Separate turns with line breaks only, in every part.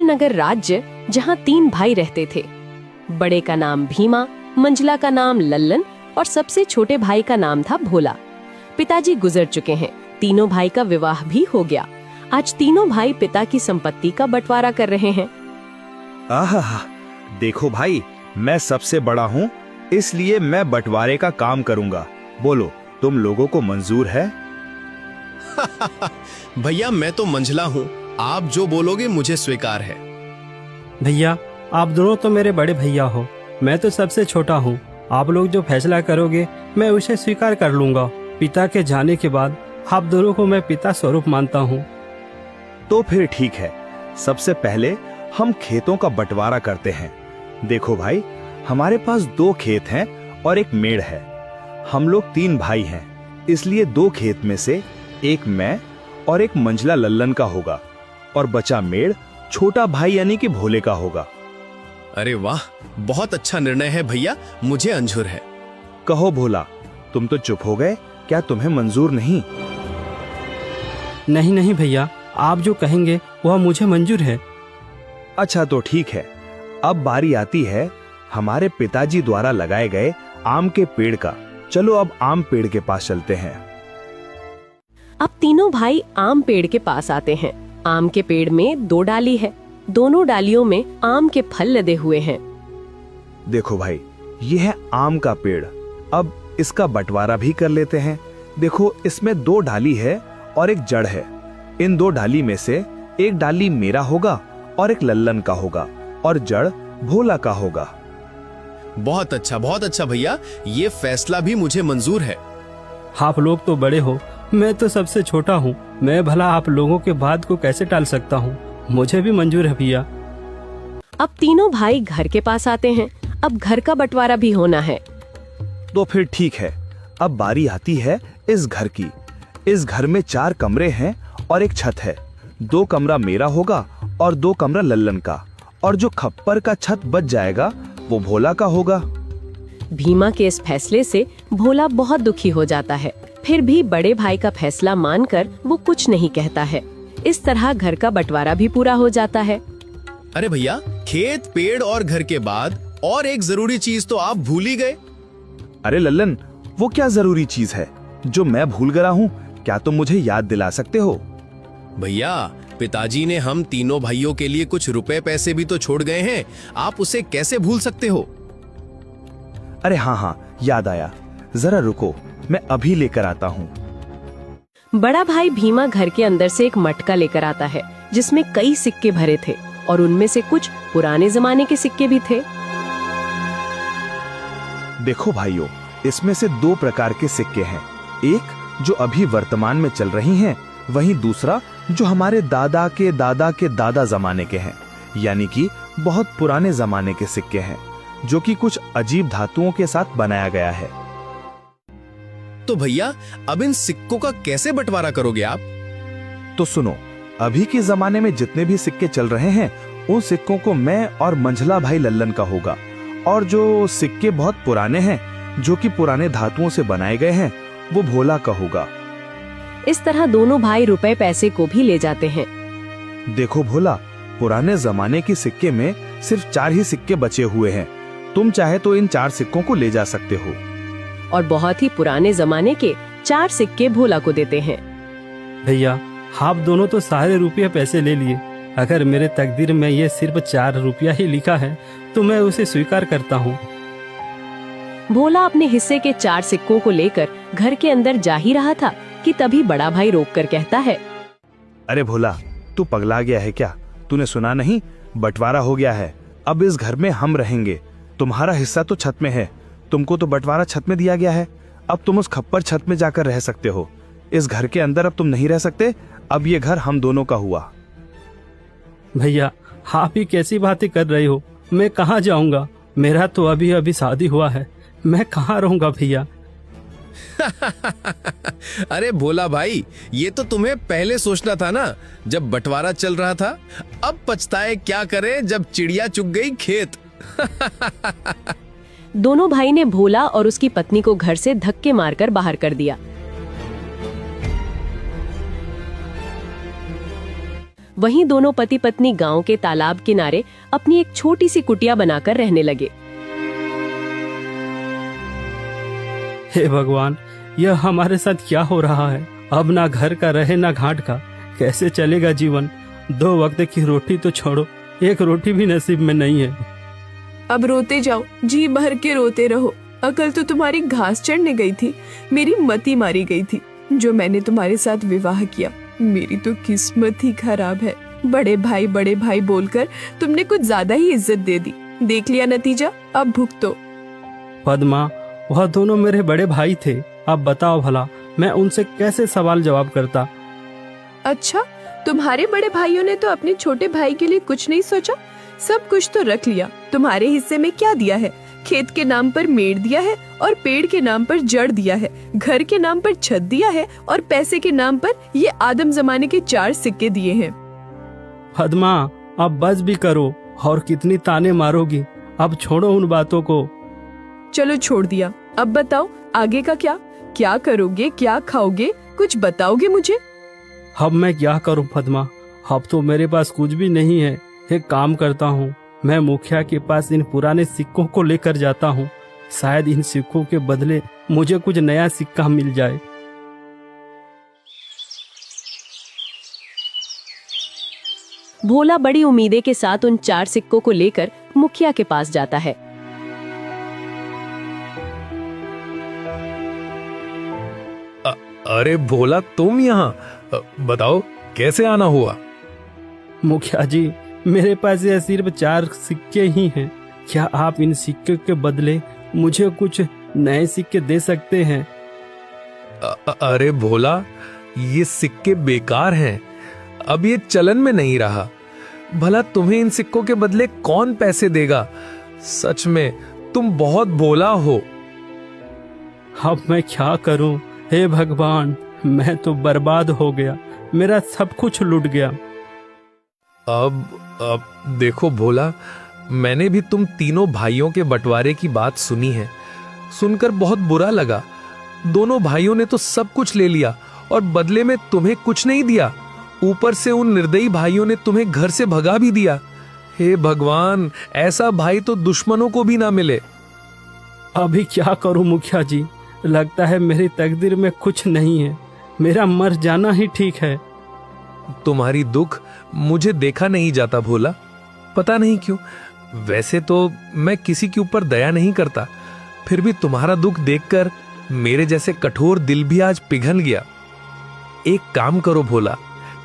नगर राज्य, जहाँ 3 भाई रहते थे। बड़े का नाम भीमा, मंझला का नाम लल्लन और सबसे छोटे भाई का नाम था भोला। पिताजी गुजर चुके हैं, तीनों भाई का विवाह भी हो गया। आज तीनों भाई पिता की संपत्ति का बंटवारा कर रहे हैं।
आहा, देखो भाई, मैं सबसे बड़ा हूँ, इसलिए मैं बंटवारे का काम करूँगा। बोलो, तुम लोगों को मंजूर है?
भैया, मैं तो मंझला हूँ, आप जो बोलोगे मुझे स्वीकार है।
भैया, आप दोनों तो मेरे बड़े भैया हो, मैं तो सबसे छोटा हूँ। आप लोग जो फैसला करोगे मैं उसे स्वीकार कर लूंगा। पिता के जाने के बाद आप दोनों को मैं पिता स्वरूप मानता हूँ।
तो फिर ठीक है, सबसे पहले हम खेतों का बंटवारा करते हैं। देखो भाई, हमारे पास 2 खेत हैं और एक मेड़ है। हम लोग 3 भाई हैं, इसलिए 2 खेत में से एक मैं और एक मंझला लल्लन का होगा और बचा मेड़ छोटा भाई यानी कि भोले का होगा।
अरे वाह, बहुत अच्छा निर्णय है भैया, मुझे मंजूर है।
कहो भोला, तुम तो चुप हो गए, क्या तुम्हें मंजूर नहीं?
नहीं नहीं भैया, आप जो कहेंगे वह मुझे मंजूर है।
अच्छा तो ठीक है, अब बारी आती है हमारे पिताजी द्वारा लगाए गए आम के पेड़ का। चलो अब आम पेड़ के पास चलते हैं।
अब तीनों भाई आम पेड़ के पास आते हैं। आम के पेड़ में 2 डाली है, दोनों डालियों में आम के फल लदे हुए हैं।
देखो भाई, ये है आम का पेड़। अब इसका बंटवारा भी कर लेते हैं। देखो, इसमें 2 डाली है और एक जड़ है। इन 2 डाली में से एक डाली मेरा होगा और एक लल्लन का होगा और जड़ भोला का होगा।
बहुत अच्छा भैया, ये फैसला भी मुझे मंजूर है।
आप लोग तो बड़े हो, मैं तो सबसे छोटा हूँ। मैं भला आप लोगों के बात को कैसे टाल सकता हूँ? मुझे भी मंजूर है भैया।
अब तीनों भाई घर के पास आते हैं। अब घर का बंटवारा भी होना है।
तो फिर ठीक है, अब बारी आती है इस घर की। इस घर में 4 कमरे हैं और एक छत है। 2 कमरा मेरा होगा और 2 कमरा लल्लन का, और जो खप्पर का छत बच जाएगा वो भोला का होगा।
भीमा के इस फैसले से भोला बहुत दुखी हो जाता है। फिर भी बड़े भाई का फैसला मानकर वो कुछ नहीं कहता है। इस तरह घर का बंटवारा भी पूरा हो जाता है।
अरे भैया, खेत, पेड़ और घर के बाद और एक जरूरी चीज तो आप भूल ही गए।
अरे लल्लन, वो क्या जरूरी चीज है जो मैं भूल गया हूँ? क्या तुम मुझे याद दिला सकते हो?
भैया, पिताजी ने हम तीनों भाइयों के लिए कुछ रुपए पैसे भी तो छोड़ गए हैं, आप उसे कैसे भूल सकते हो?
अरे हाँ, याद आया, जरा रुको, मैं अभी लेकर आता हूँ।
बड़ा भाई भीमा घर के अंदर से एक मटका लेकर आता है, जिसमें कई सिक्के भरे थे और उनमें से कुछ पुराने जमाने के सिक्के भी थे।
देखो भाइयों, इसमें से 2 प्रकार के सिक्के हैं। एक जो अभी वर्तमान में चल रही हैं, वहीं दूसरा जो हमारे दादा के दादा के दादा जमाने के हैं, यानी कि बहुत पुराने जमाने के सिक्के हैं, जो कि कुछ अजीब धातुओं के साथ बनाया गया है।
तो भैया, अब इन सिक्कों का कैसे बंटवारा करोगे आप?
तो सुनो, अभी के जमाने में जितने भी सिक्के चल रहे हैं, उन सिक्कों को मैं और मंझला भाई लल्लन का होगा, और जो सिक्के बहुत पुराने हैं, जो कि पुराने धातुओं से बनाए गए हैं, वो भोला का होगा।
इस तरह दोनों भाई रुपए पैसे को भी ले जाते हैं।
देखो भोला, पुराने जमाने के सिक्के में सिर्फ 4 ही सिक्के बचे हुए हैं। तुम चाहे तो इन 4 सिक्कों को ले जा सकते हो।
और बहुत ही पुराने जमाने के 4 सिक्के भोला को देते हैं।
भैया, आप दोनों तो सारे रुपये पैसे ले लिए। अगर मेरे तकदीर में ये सिर्फ 4 रुपया ही लिखा है तो मैं उसे स्वीकार करता हूँ।
भोला अपने हिस्से के 4 सिक्कों को लेकर घर के अंदर जा ही रहा था कि तभी बड़ा भाई रोककर कहता है,
अरे भोला, तू पगला गया है क्या? तूने सुना नहीं? बंटवारा हो गया है। अब इस घर में हम रहेंगे। तुम्हारा हिस्सा तो छत में है, तुमको तो बंटवारा छत में दिया गया है। अब तुम उस खप्पर छत में जाकर रह सकते हो। इस घर के अंदर अब तुम नहीं रह सकते। अब ये घर हम दोनों का हुआ।
भैया, आप ही कैसी बातें कर रहे हो? मैं कहाँ जाऊंगा? मेरा तो अभी अभी शादी हुआ है, मैं कहाँ रहूंगा भैया?
अरे भोला भाई, ये तो तुम्हें पहले सोचना था ना, जब बंटवारा चल रहा था। अब पछताए क्या करें जब चिड़िया चुग गई खेत।
दोनों भाई ने भोला और उसकी पत्नी को घर से धक्के मारकर बाहर कर दिया। वहीं दोनों पति पत्नी गांव के तालाब किनारे अपनी एक छोटी सी कुटिया बनाकर रहने लगे।
हे भगवान, यह हमारे साथ क्या हो रहा है? अब ना घर का रहे ना घाट का, कैसे चलेगा जीवन? 2 वक्त की रोटी तो छोड़ो, एक रोटी भी नसीब में नहीं है।
अब रोते जाओ, जी भर के रोते रहो। अकल तो तुम्हारी घास चढ़ने गई थी, मेरी मती मारी गई थी जो मैंने तुम्हारे साथ विवाह किया। मेरी तो किस्मत ही खराब है। बड़े भाई बोलकर तुमने कुछ ज्यादा ही इज्जत दे दी। देख लिया नतीजा, अब भुगतो।
पद्मा, वह दोनों मेरे बड़े भाई थे। अब बताओ भला, मैं उनसे कैसे सवाल जवाब करता?
अच्छा, तुम्हारे बड़े भाइयों ने तो अपने छोटे भाई के लिए कुछ नहीं सोचा? सब कुछ तो रख लिया। तुम्हारे हिस्से में क्या दिया है? खेत के नाम पर मेड़ दिया है और पेड़ के नाम पर जड़ दिया है, घर के नाम पर छत दिया है और पैसे के नाम पर ये आदम जमाने के 4 सिक्के दिए हैं।
पद्मा, अब बस भी करो, और कितनी ताने मारोगी? अब छोड़ो उन बातों को।
चलो छोड़ दिया, अब बताओ आगे का क्या? क्या करोगे, क्या खाओगे, कुछ बताओगे मुझे?
अब मैं क्या करूं पद्मा? अब तो मेरे पास कुछ भी नहीं है। एक काम करता हूँ, मैं मुखिया के पास इन पुराने सिक्कों को लेकर जाता हूँ। शायद इन सिक्कों के बदले मुझे कुछ नया सिक्का मिल जाए।
भोला बड़ी उम्मीदें के साथ उन 4 सिक्कों को लेकर मुखिया के पास जाता है।
अरे भोला, तुम यहाँ? बताओ कैसे आना हुआ?
मुखिया जी, मेरे पास यह सिर्फ 4 सिक्के ही हैं। क्या आप इन सिक्के के बदले मुझे कुछ नए सिक्के दे सकते हैं?
अरे भोला, ये सिक्के बेकार हैं। अब ये चलन में नहीं रहा। भला तुम्हें इन सिक्कों के बदले कौन पैसे देगा? सच में तुम बहुत भोला हो।
अब मैं क्या करूं? हे भगवान, मैं तो बर्बाद हो गया। मेरा सब कुछ लुट गया।
अब देखो भोला, मैंने भी तुम तीनों भाइयों के बंटवारे की बात सुनी है। सुनकर बहुत बुरा लगा। दोनों भाइयों ने तो सब कुछ ले लिया और बदले में तुम्हें कुछ नहीं दिया। ऊपर से उन निर्दयी भाइयों ने तुम्हें घर से भगा भी दिया। हे भगवान, ऐसा भाई तो दुश्मनों को भी ना मिले।
अभी क्या करूं मुखिया जी? लगता है मेरी तकदीर में कुछ नहीं है। मेरा मर जाना ही ठीक है।
तुम्हारी दुख मुझे देखा नहीं जाता भोला, पता नहीं क्यों। वैसे तो मैं किसी के ऊपर दया नहीं करता, फिर भी तुम्हारा दुख देखकर मेरे जैसे कठोर दिल भी आज पिघल गया। एक काम करो भोला,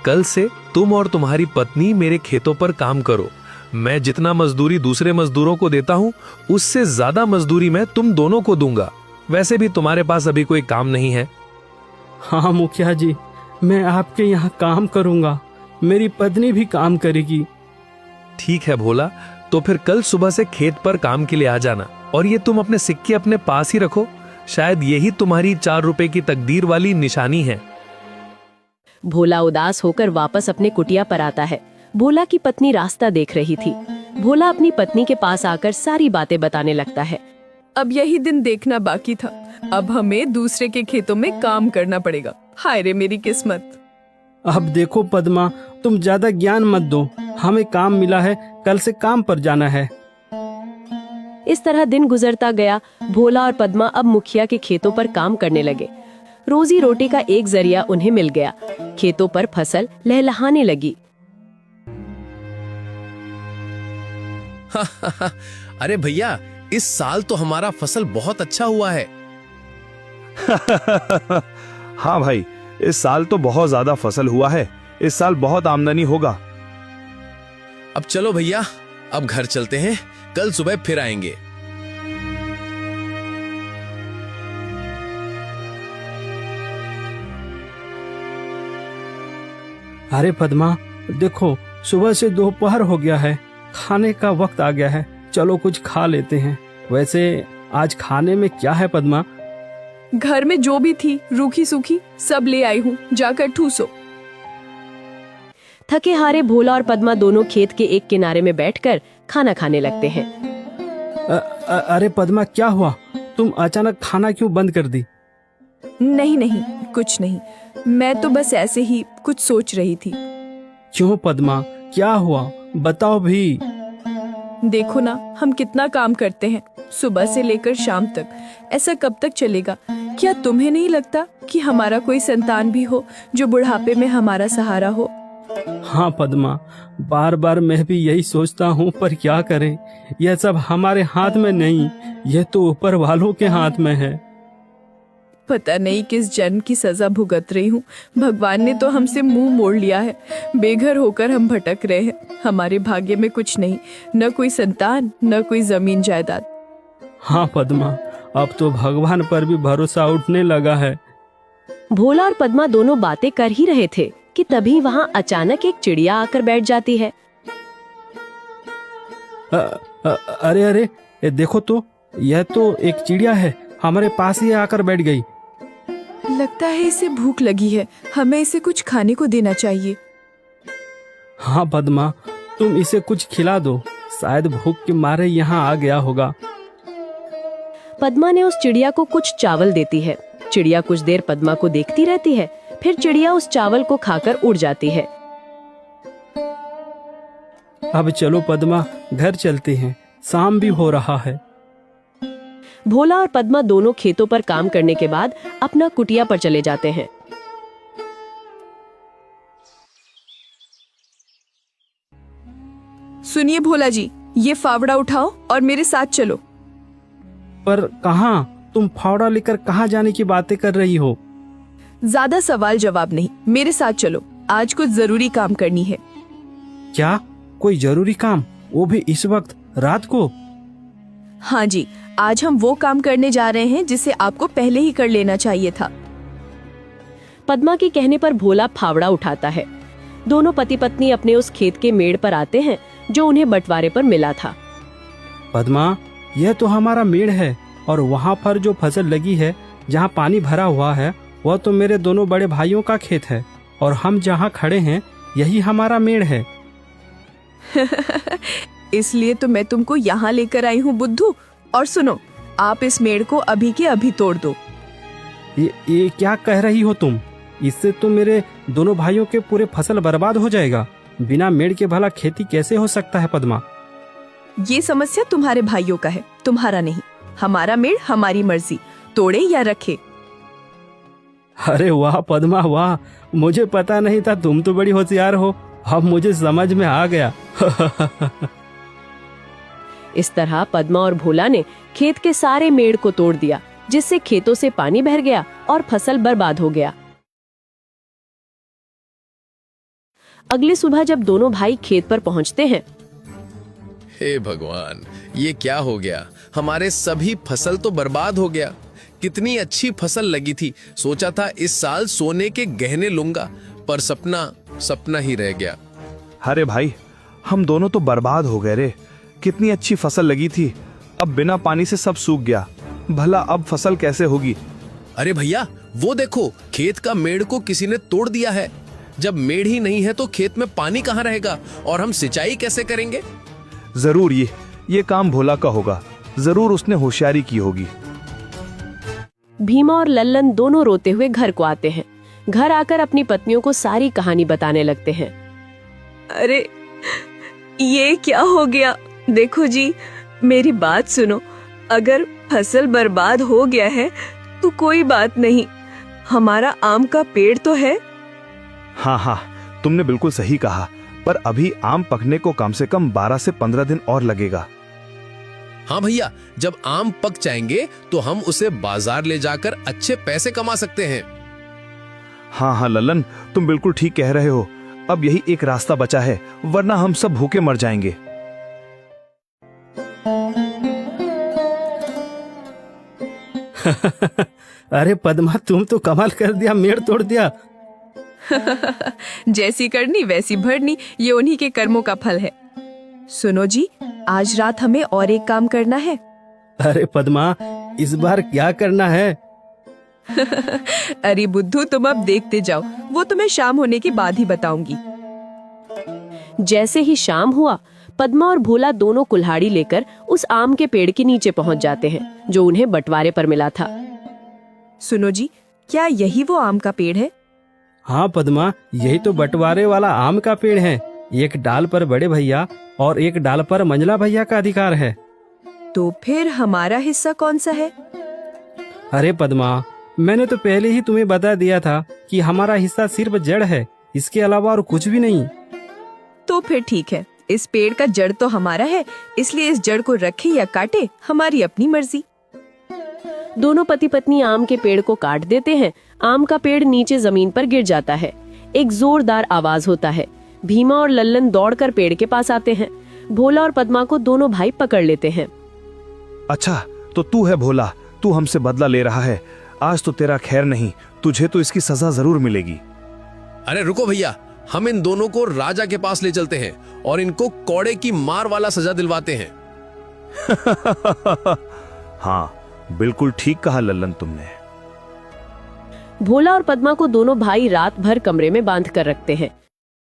कल से तुम और तुम्हारी पत्नी मेरे खेतों पर काम करो। मैं जितना मजदूरी दूसरे मजदूरों को देता हूँ, उससे ज्यादा मजदूरी मैं तुम दोनों को दूंगा। वैसे भी तुम्हारे पास अभी कोई काम नहीं है।
हाँ मुखिया जी, मैं आपके यहाँ काम करूंगा। मेरी पत्नी भी काम करेगी।
ठीक है भोला, तो फिर कल सुबह से खेत पर काम के लिए आ जाना। और ये तुम अपने सिक्के अपने पास ही रखो, शायद यही तुम्हारी 4 रुपए की तकदीर वाली निशानी है।
भोला उदास होकर वापस अपने कुटिया पर आता है। भोला की पत्नी रास्ता देख रही थी। भोला अपनी पत्नी के पास आकर सारी बातें बताने लगता है।
अब यही दिन देखना बाकी था। अब हमें दूसरे के खेतों में काम करना पड़ेगा। हाय रे मेरी किस्मत।
अब देखो पद्मा, तुम ज्यादा ज्ञान मत दो। हमें काम मिला है, कल से काम पर जाना है।
इस तरह दिन गुजरता गया। भोला और पद्मा अब मुखिया के खेतों पर काम करने लगे। रोजी रोटी का एक जरिया उन्हें मिल गया। खेतों पर फसल लहलहाने लगी।
अरे भैया, इस साल तो हमारा फसल बहुत अच्छा हुआ है।
हाँ भाई, इस साल तो बहुत ज्यादा फसल हुआ है। इस साल बहुत आमदनी होगा।
अब चलो भैया, अब घर चलते हैं, कल सुबह फिर आएंगे।
अरे पद्मा, देखो सुबह से दोपहर हो गया है, खाने का वक्त आ गया है। चलो कुछ खा लेते हैं। वैसे आज खाने में क्या है पद्मा?
घर में जो भी थी रूखी सूखी सब ले आई हूँ, जाकर ठूसो।
थके हारे भोला और पद्मा दोनों खेत के एक किनारे में बैठकर खाना खाने लगते हैं।
अरे पद्मा, क्या हुआ? तुम अचानक खाना क्यों बंद कर दी?
नहीं नहीं, कुछ नहीं। मैं तो बस ऐसे ही कुछ सोच रही थी।
क्यों पद्मा, क्या हुआ, बताओ भी।
देखो ना, हम कितना काम करते हैं सुबह से लेकर शाम तक। ऐसा कब तक चलेगा? क्या तुम्हें नहीं लगता कि हमारा कोई संतान भी हो जो बुढ़ापे में हमारा सहारा हो?
हाँ पद्मा, बार बार मैं भी यही सोचता हूँ, पर क्या करें, यह सब हमारे हाथ में नहीं, यह तो ऊपर वालों के हाथ में है।
पता नहीं किस जन्म की सजा भुगत रही हूँ। भगवान ने तो हमसे मुंह मोड़ लिया है। बेघर होकर हम भटक रहे हैं। हमारे भाग्य में कुछ नहीं, न कोई संतान, न कोई जमीन जायदाद।
हाँ पद्मा, अब तो भगवान पर भी भरोसा उठने लगा है।
भोला और पद्मा दोनों बातें कर ही रहे थे कि तभी वहाँ अचानक एक चिड़िया आकर बैठ जाती है।
अरे अरे, ये देखो तो, यह तो एक चिड़िया है, हमारे पास ही आकर बैठ गई।
लगता है इसे भूख लगी है, हमें इसे कुछ खाने को देना चाहिए।
हाँ पद्मा, तुम इसे कुछ खिला दो, शायद भूख के मारे यहाँ आ गया होगा।
पद्मा ने उस चिड़िया को कुछ चावल देती है। चिड़िया कुछ देर पद्मा को देखती रहती है, फिर चिड़िया उस चावल को खाकर उड़ जाती है।
अब चलो पद्मा, घर चलते हैं, शाम भी हो रहा है।
भोला और पद्मा दोनों खेतों पर काम करने के बाद अपना कुटिया पर चले जाते हैं।
सुनिए भोला जी, ये फावड़ा उठाओ और मेरे साथ चलो।
पर कहाँ? तुम फावड़ा लेकर कहाँ जाने की बातें कर रही हो?
ज्यादा सवाल जवाब नहीं, मेरे साथ चलो, आज कुछ जरूरी काम करनी है।
क्या? कोई जरूरी काम, वो भी इस वक्त, रात को?
हाँ जी, आज हम वो काम करने जा रहे हैं जिसे आपको पहले ही कर लेना चाहिए था।
पद्मा के कहने पर भोला फावड़ा उठाता है। दोनों पति पत्नी अपने उस खेत के मेड़ पर आते हैं जो उन्हें बंटवारे पर मिला था।
पद्मा, यह तो हमारा मेड़ है, और वहाँ पर जो फसल लगी है, जहाँ पानी भरा हुआ है, वह तो मेरे दोनों बड़े भाइयों का खेत है, और हम जहाँ खड़े हैं यही हमारा मेड़ है।
इसलिए तो मैं तुमको यहाँ लेकर आई हूँ बुद्धू। और सुनो, आप इस मेड़ को अभी के अभी तोड़ दो।
ये क्या कह रही हो तुम? इससे तो मेरे दोनों भाइयों के पूरे फसल बर्बाद हो जाएगा। बिना मेड़ के भला खेती कैसे हो सकता है पद्मा?
ये समस्या तुम्हारे भाइयों का है, तुम्हारा नहीं। हमारा मेड़ हमारी मर्जी, तोड़े या रखे।
अरे वाह पद्मा वाह, मुझे पता नहीं था, तुम तो बड़ी होशियार हो, अब मुझे समझ में आ गया।
इस तरह पद्मा और भोला ने खेत के सारे मेड़ को तोड़ दिया, जिससे खेतों से पानी भर गया और फसल बर्बाद हो गया। अगली सुबह जब दोनों भाई खेत पर पहुंचते हैं,
हे भगवान, ये क्या हो गया? हमारे सभी फसल तो बर्बाद हो गया। कितनी अच्छी फसल लगी थी, सोचा था इस साल सोने के गहने लूंगा, पर सपना सपना ही रह गया।
अरे भाई, हम दोनों तो बर्बाद हो गए रे। कितनी अच्छी फसल लगी थी, अब बिना पानी से सब सूख गया। भला अब फसल कैसे होगी?
अरे भैया, वो देखो, खेत का मेड़ को किसी ने तोड़ दिया है। जब मेड़ ही नहीं है तो खेत में पानी कहाँ रहेगा और हम सिंचाई कैसे करेंगे?
जरूर ये काम भोला का होगा, जरूर उसने होशियारी की होगी।
भीमा और लल्लन दोनों रोते हुए घर को आते हैं। घर आकर अपनी पत्नियों को सारी कहानी बताने लगते हैं।
अरे ये क्या हो गया? देखो जी, मेरी बात सुनो। अगर फसल बर्बाद हो गया है तो कोई बात नहीं, हमारा आम का पेड़ तो है।
हाँ, तुमने बिल्कुल सही कहा, पर अभी आम पकने को कम से कम 12 से 15 दिन और लगेगा।
हाँ भैया, जब आम पक जाएंगे तो हम उसे बाजार ले जाकर अच्छे पैसे कमा सकते हैं।
हाँ लल्लन, तुम बिल्कुल ठीक कह रहे हो। अब यही एक रास्ता बचा है, वरना हम सब भूखे मर जाएंगे।
अरे पद्मा, तुम तो कमाल कर दिया, मेड़ तोड़ दिया।
जैसी करनी वैसी भरनी, ये उन्हीं के कर्मों का फल है। सुनो जी, आज रात हमें और एक काम करना है।
अरे पद्मा, इस बार क्या करना है?
अरे बुद्धू, तुम अब देखते जाओ, वो तुम्हें शाम होने के बाद ही बताऊंगी।
जैसे ही शाम हुआ, पद्मा और भोला दोनों कुल्हाड़ी लेकर उस आम के पेड़ के नीचे पहुंच जाते हैं जो उन्हें बंटवारे पर मिला था।
सुनो जी, क्या यही वो आम का पेड़ है?
हाँ पद्मा, यही तो बंटवारे वाला आम का पेड़ है। एक डाल पर बड़े भैया और एक डाल पर मंझला भैया का अधिकार है।
तो फिर हमारा हिस्सा कौन सा है?
अरे पद्मा, मैंने तो पहले ही तुम्हें बता दिया था कि हमारा हिस्सा सिर्फ जड़ है, इसके अलावा और कुछ भी नहीं।
तो फिर ठीक है, इस पेड़ का जड़ तो हमारा है, इसलिए इस जड़ को रखे या काटे हमारी अपनी मर्जी।
दोनों पति पत्नी आम के पेड़ को काट देते हैं। आम का पेड़ नीचे जमीन पर गिर जाता है। एक जोरदार आवाज होता है। भीमा और लल्लन दौड़कर पेड़ के पास आते हैं। भोला और पद्मा को दोनों भाई पकड़ लेते हैं।
अच्छा, तो तू है भोला, तू हमसे बदला ले रहा है। आज तो तेरा खैर नहीं, तुझे तो इसकी सजा जरूर मिलेगी।
अरे रुको भैया, हम इन दोनों को राजा के पास ले चलते हैं और इनको कौड़े की मार वाला सजा दिलवाते हैं।
हाँ, बिल्कुल ठीक कहा लल्लन तुमने।
भोला और पद्मा को दोनों भाई रात भर कमरे में बांध कर रखते हैं।